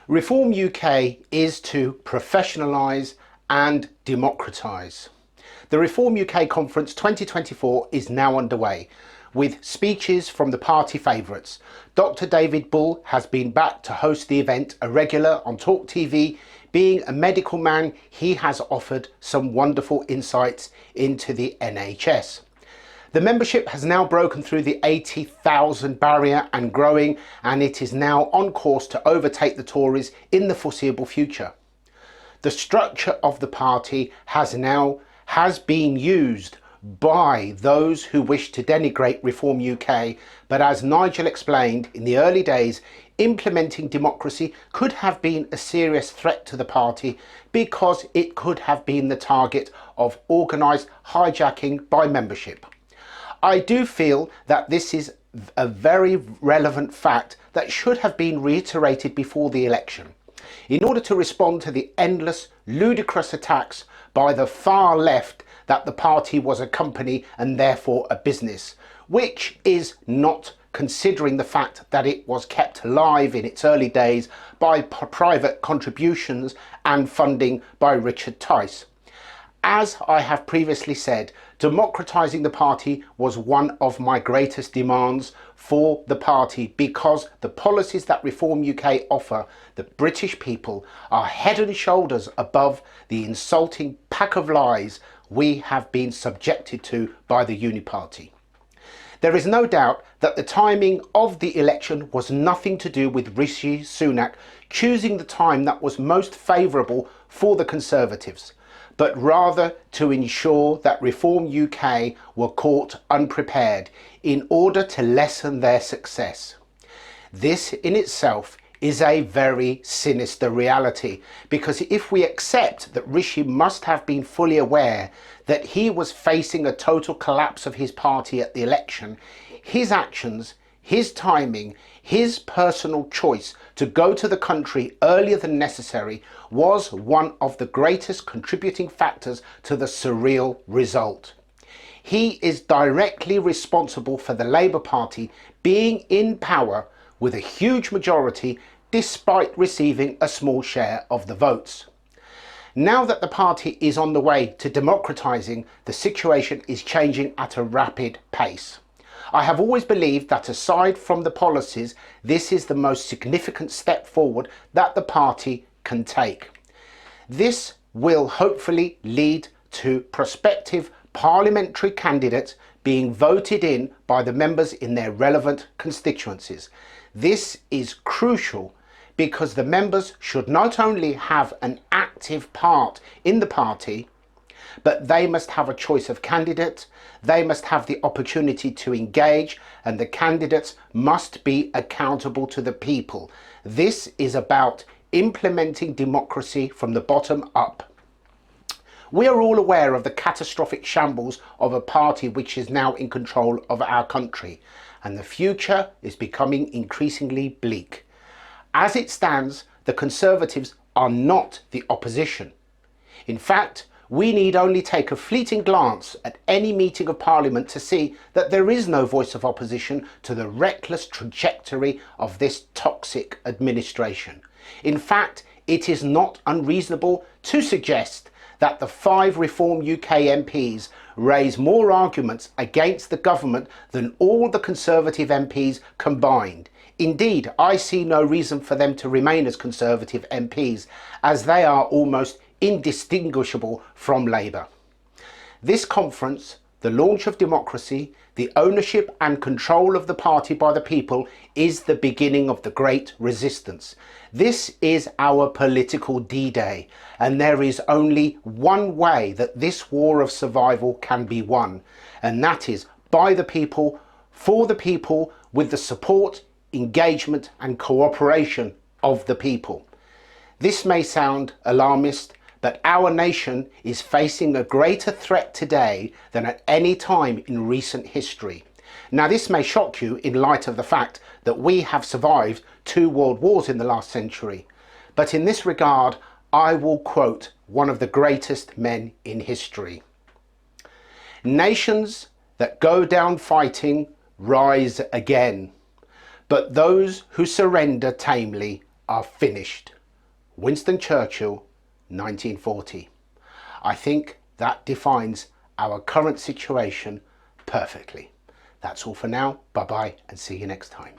Reform UK is to professionalise and democratise. The Reform UK Conference 2024 is now underway, with speeches from the party favourites. Dr. David Bull has been back to host the event, a regular on Talk TV. Being a medical man, he has offered some wonderful insights into the NHS. The membership has now broken through the 80,000 barrier and growing, and it is now on course to overtake the Tories in the foreseeable future. The structure of the party has been used by those who wish to denigrate Reform UK, but as Nigel explained, in the early days, implementing democracy could have been a serious threat to the party because it could have been the target of organised hijacking by membership. I do feel that this is a very relevant fact that should have been reiterated before the election, in order to respond to the endless, ludicrous attacks by the far left that the party was a company and therefore a business, which is not considering the fact that it was kept alive in its early days by private contributions and funding by Richard Tice. As I have previously said, democratising the party was one of my greatest demands for the party, because the policies that Reform UK offer the British people are head and shoulders above the insulting pack of lies we have been subjected to by the Uniparty. There is no doubt that the timing of the election was nothing to do with Rishi Sunak choosing the time that was most favourable for the Conservatives, but rather to ensure that Reform UK were caught unprepared in order to lessen their success. This in itself is a very sinister reality, because if we accept that Rishi must have been fully aware that he was facing a total collapse of his party at the election, his actions, his timing, his personal choice to go to the country earlier than necessary was one of the greatest contributing factors to the surreal result. He is directly responsible for the Labour Party being in power with a huge majority despite receiving a small share of the votes. Now that the party is on the way to democratising, the situation is changing at a rapid pace. I have always believed that aside from the policies, this is the most significant step forward that the party can take. This will hopefully lead to prospective parliamentary candidates being voted in by the members in their relevant constituencies. This is crucial because the members should not only have an active part in the party, but they must have a choice of candidate, they must have the opportunity to engage, and the candidates must be accountable to the people. This is about implementing democracy from the bottom up. We are all aware of the catastrophic shambles of a party which is now in control of our country, and the future is becoming increasingly bleak. As it stands, the Conservatives are not the opposition. In fact, we need only take a fleeting glance at any meeting of Parliament to see that there is no voice of opposition to the reckless trajectory of this toxic administration. In fact, it is not unreasonable to suggest that the 5 Reform UK MPs raise more arguments against the government than all the Conservative MPs combined. Indeed, I see no reason for them to remain as Conservative MPs, as they are almost indistinguishable from Labour. This conference, the launch of democracy, the ownership and control of the party by the people, is the beginning of the great resistance. This is our political D-Day, and there is only one way that this war of survival can be won, and that is by the people, for the people, with the support, engagement and cooperation of the people. This may sound alarmist, but our nation is facing a greater threat today than at any time in recent history. Now, this may shock you in light of the fact that we have survived 2 world wars in the last century, but in this regard I will quote one of the greatest men in history. Nations that go down fighting rise again, but those who surrender tamely are finished. Winston Churchill, 1940. I think that defines our current situation perfectly. That's all for now. Bye bye and see you next time.